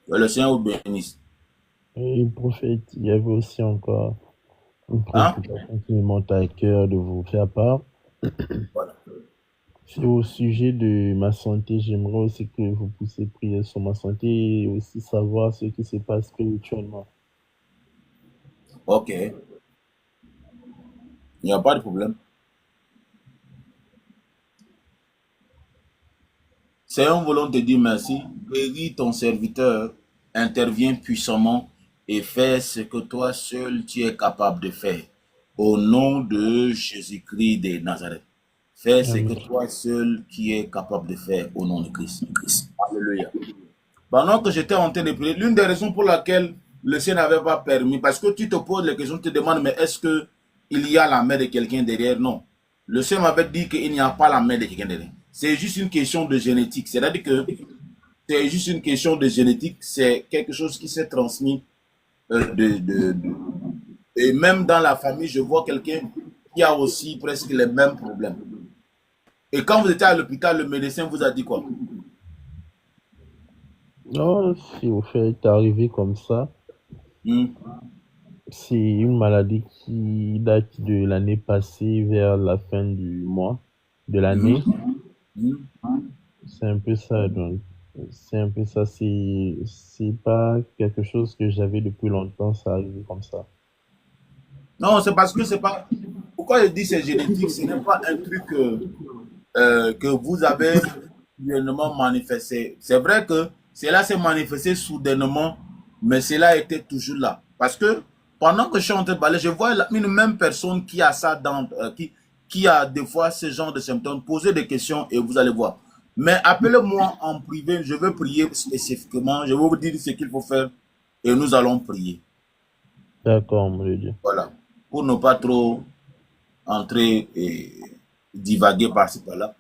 Que le Seigneur vous bénisse. Et prophète, il y avait aussi encore une Hein? préoccupation qui me monte à cœur de vous faire part. Voilà. C'est au sujet de ma santé. J'aimerais aussi que vous puissiez prier sur ma santé et aussi savoir ce qui se passe spirituellement. Ok. Il n'y a pas de problème. Seigneur, nous voulons te dire merci. Guéris ton serviteur, interviens puissamment et fais ce que toi seul tu es capable de faire. Au nom de Jésus-Christ de Nazareth. Fais ce que Amen. toi seul qui es capable de faire au nom de Christ. Alléluia. Pendant que j'étais en train de prier, l'une des raisons pour laquelle le Seigneur n'avait pas permis, parce que tu te poses les questions, tu te demandes, mais est-ce que il y a la main de quelqu'un derrière? Non. Le Seigneur m'avait dit qu'il n'y a pas la main de quelqu'un derrière. C'est juste une question de génétique. C'est-à-dire que c'est juste une question de génétique. C'est quelque chose qui s'est transmis. Et même dans la famille, je vois quelqu'un qui a aussi presque les mêmes problèmes. Et quand vous étiez à l'hôpital, le médecin vous a dit quoi? Non, si vous faites arriver comme ça, Hmm. c'est une maladie qui date de l'année passée vers la fin du mois de l'année. Mhm. Mhm. C'est un peu ça, donc. C'est un peu ça. C'est pas quelque chose que j'avais depuis longtemps, ça arrive comme ça. Non, c'est parce que c'est pas. Pourquoi je dis c'est génétique? Ce n'est pas un truc que vous avez soudainement manifesté. C'est vrai que cela s'est manifesté soudainement, mais cela était toujours là. Parce que pendant que je suis en train de parler, je vois une même personne qui a ça qui a des fois ce genre de symptômes. Posez des questions et vous allez voir. Mais appelez-moi en privé, je veux prier spécifiquement, je vais vous dire ce qu'il faut faire et nous allons prier. D'accord, mon Dieu. Voilà. Pour ne pas trop entrer et divaguer par-ci par-là.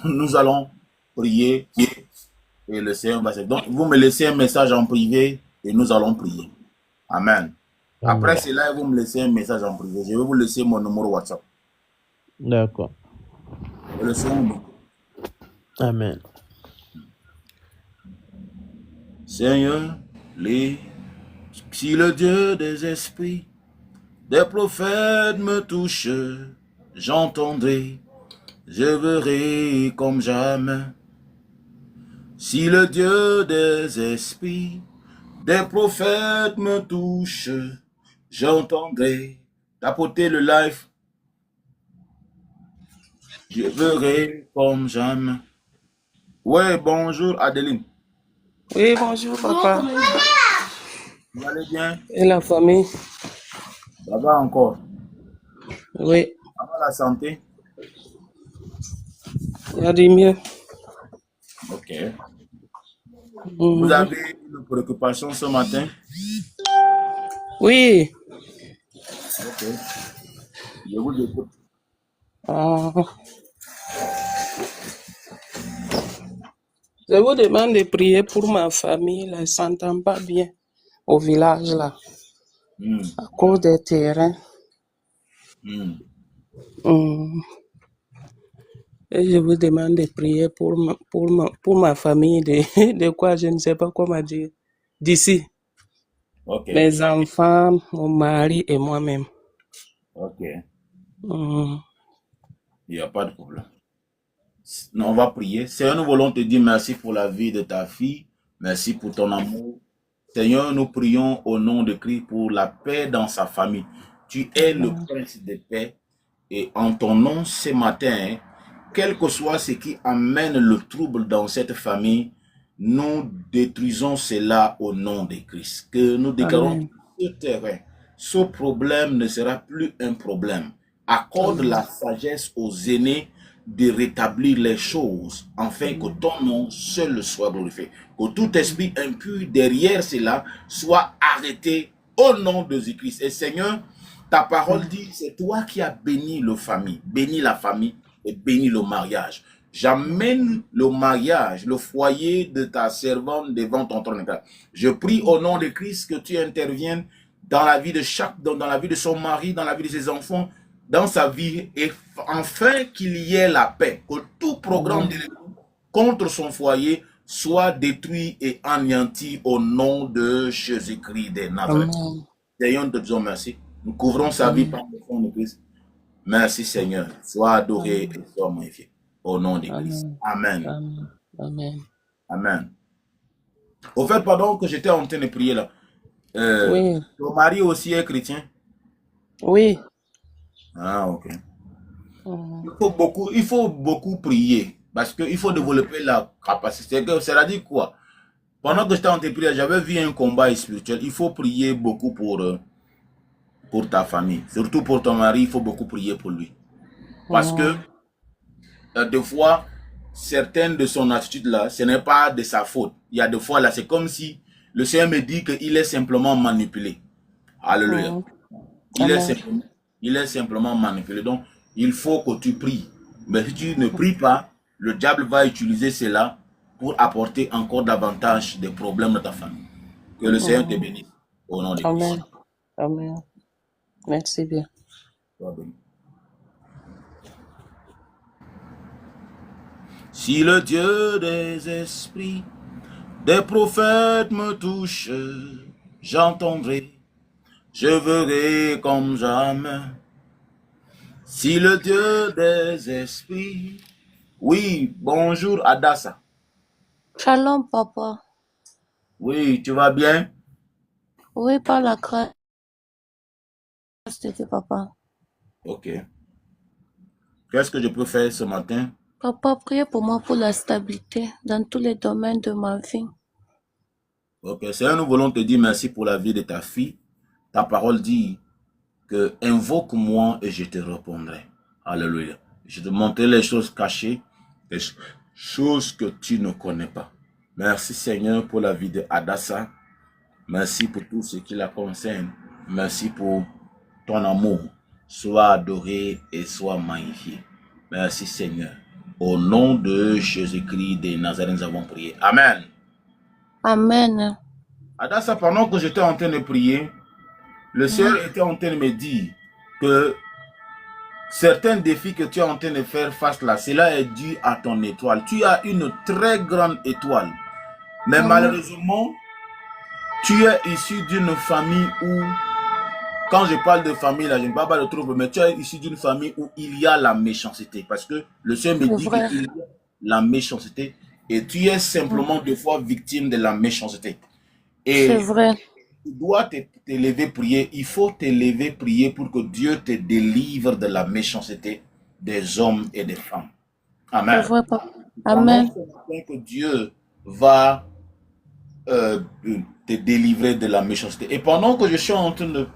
Nous allons prier et le Seigneur va se... Donc, vous me laissez un message en privé et nous allons prier. Amen. Amen. Après cela, vous me laissez un message en privé. Je vais vous laisser mon numéro WhatsApp. D'accord. Et le Seigneur vous bénisse. Amen. Seigneur, les... si le Dieu des esprits, des prophètes me touche, j'entendrai, je verrai comme jamais. Si le Dieu des esprits, des prophètes me touchent, j'entendrai tapoter le live, je verrai comme jamais. Ouais, bonjour Adeline. Oui, bonjour papa. Vous allez bien? Et la famille? Ça va encore? Oui, Ça va la santé? il y a du mieux. Ok. Vous Mhm. avez une préoccupation ce matin? Oui, Ok. Je vous écoute. ah, je vous demande de prier pour ma famille. Là, ils ne s'entendent pas bien au village là, Hmm, à cause des terrains. hmm. Mhm. Et je vous demande de prier pour ma famille, de, de quoi je ne sais pas comment dire. D'ici, Ok. mes enfants, mon mari et moi-même. Ok. Mhm. Il n'y a pas de problème. Non, on va prier. Seigneur, nous voulons te dire merci pour la vie de ta fille. Merci pour ton amour. Seigneur, nous prions au nom de Christ pour la paix dans sa famille. Tu es le Amen. prince de paix et en ton nom ce matin, quel que soit ce qui amène le trouble dans cette famille, nous détruisons cela au nom de Christ. Que nous déclarons que Amen. ce terrain, ce problème ne sera plus un problème. Accorde Amen. la sagesse aux aînés de rétablir les choses, afin que Amen. ton nom seul soit glorifié. Que tout esprit impur derrière cela soit arrêté au nom de Jésus-Christ. Et Seigneur, ta parole dit, c'est toi qui as béni le famille, béni la famille et béni le mariage. J'amène le mariage, le foyer de ta servante devant ton trône. Je prie au nom de Christ que tu interviennes dans la vie de dans la vie de son mari, dans la vie de ses enfants, dans sa vie, et enfin qu'il y ait la paix, que tout programme de Amen. l'ennemi contre son foyer soit détruit et anéanti au nom de Jésus-Christ de Nazareth. Amen. Seigneur, nous te disons merci. Nous couvrons sa vie par le sang de Christ. Merci Seigneur. Sois adoré et sois magnifié. Au nom de Christ. Amen. Amen. Amen. Amen. Au fait, pendant que j'étais en train de prier là, Oui. ton mari aussi est chrétien? Oui. Ah, ok. Mhm. Il faut beaucoup prier parce qu'il faut développer la capacité. C'est-à-dire quoi? Pendant que j'étais en train de prier, j'avais vu un combat spirituel. Il faut prier beaucoup pour ta famille. Surtout pour ton mari, il faut beaucoup prier pour lui. Parce que des fois, certaines de son attitude là, ce n'est pas de sa faute. Il y a des fois là, c'est comme si le Seigneur me dit qu'il est simplement manipulé. Alléluia. Il est simplement manipulé. Donc, il faut que tu pries. Mais si tu ne pries pas, le diable va utiliser cela pour apporter encore davantage de problèmes dans ta famille. Que le Seigneur te bénisse. Au nom de Christ. Amen. Amen. Merci bien. Sois béni. Si le Dieu des esprits, des prophètes me touche, j'entendrai, je verrai comme jamais. Si le Dieu des esprits, oui, bonjour Adassa. Shalom, papa. Oui, tu vas bien? Oui, par la grâce de Dieu, papa. Ok. Qu'est-ce que je peux faire ce matin? Papa, priez pour moi pour la stabilité dans tous les domaines de ma vie. Ok, Seigneur, nous voulons te dire merci pour la vie de ta fille. Ta parole dit que invoque-moi et je te répondrai. Alléluia. Je te montrerai les choses cachées, les choses que tu ne connais pas. Merci Seigneur pour la vie de Adassa. Merci pour tout ce qui la concerne. Merci pour ton amour. Sois adoré et sois magnifié. Merci Seigneur. Au nom de Jésus-Christ de Nazareth, nous avons prié. Amen. Amen. Adassa, pendant que j'étais en train de prier, le Seigneur était en train de me dire que certains défis que tu es en train de faire face là, cela est dû à ton étoile. Tu as une très grande étoile. Mais malheureusement, tu es issu d'une famille où, quand je parle de famille là, je ne parle pas de trouble, mais tu es issu d'une famille où il y a la méchanceté. Parce que le Seigneur me dit qu'il y a la méchanceté et tu es simplement des fois victime de la méchanceté. Et c'est vrai. Tu dois te lever prier. Il faut te lever prier pour que Dieu te délivre de la méchanceté des hommes et des femmes. Amen. C'est vrai, papa. Amen. Que Dieu va te délivrer de la méchanceté. Et pendant que je suis en train de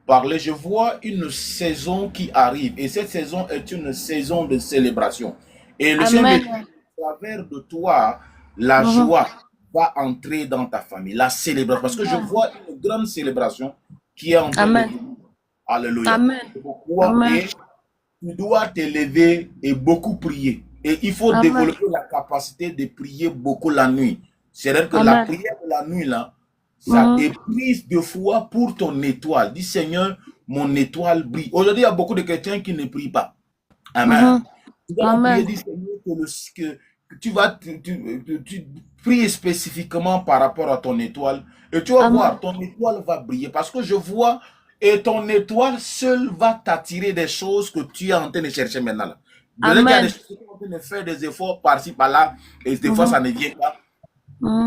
parler, je vois une saison qui arrive. Et cette saison est une saison de célébration. Et le Seigneur, à travers de toi, la joie va entrer dans ta famille, la célébration. Parce que je vois une grande célébration qui est en train de... Alléluia. Amen. Et tu dois te lever et beaucoup prier. Et il faut développer la capacité de prier beaucoup la nuit. C'est-à-dire que la prière de la nuit, là, ça est prise de foi pour ton étoile. Dis Seigneur, mon étoile brille. Aujourd'hui, il y a beaucoup de chrétiens qui ne prient pas. Amen. Tu dois prier, dis Seigneur, que tu pries spécifiquement par rapport à ton étoile. Et tu vas voir, ton étoile va briller. Parce que je vois, et ton étoile seule va t'attirer des choses que tu es en train de chercher maintenant. Là. Il y a des choses qui sont en train de faire des efforts par-ci, par-là, et des fois ça ne vient pas.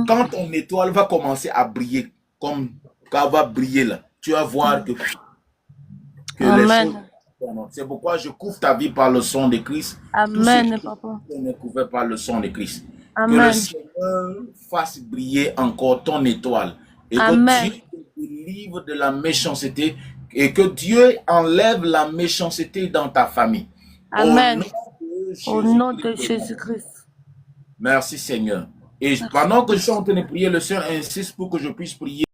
Quand ton étoile va commencer à briller, comme quand elle va briller là, tu vas voir que les choses... C'est pourquoi je couvre ta vie par le sang de Christ. Amen, papa. Tu ne couvres par le sang de Christ. Amen. Que le Seigneur fasse briller encore ton étoile. Et que Dieu te délivre de la méchanceté. Et que Dieu enlève la méchanceté dans ta famille. Amen. Au nom de Jésus-Christ. Merci Seigneur. Et pendant que je suis en train de prier, le Seigneur insiste pour que je puisse prier.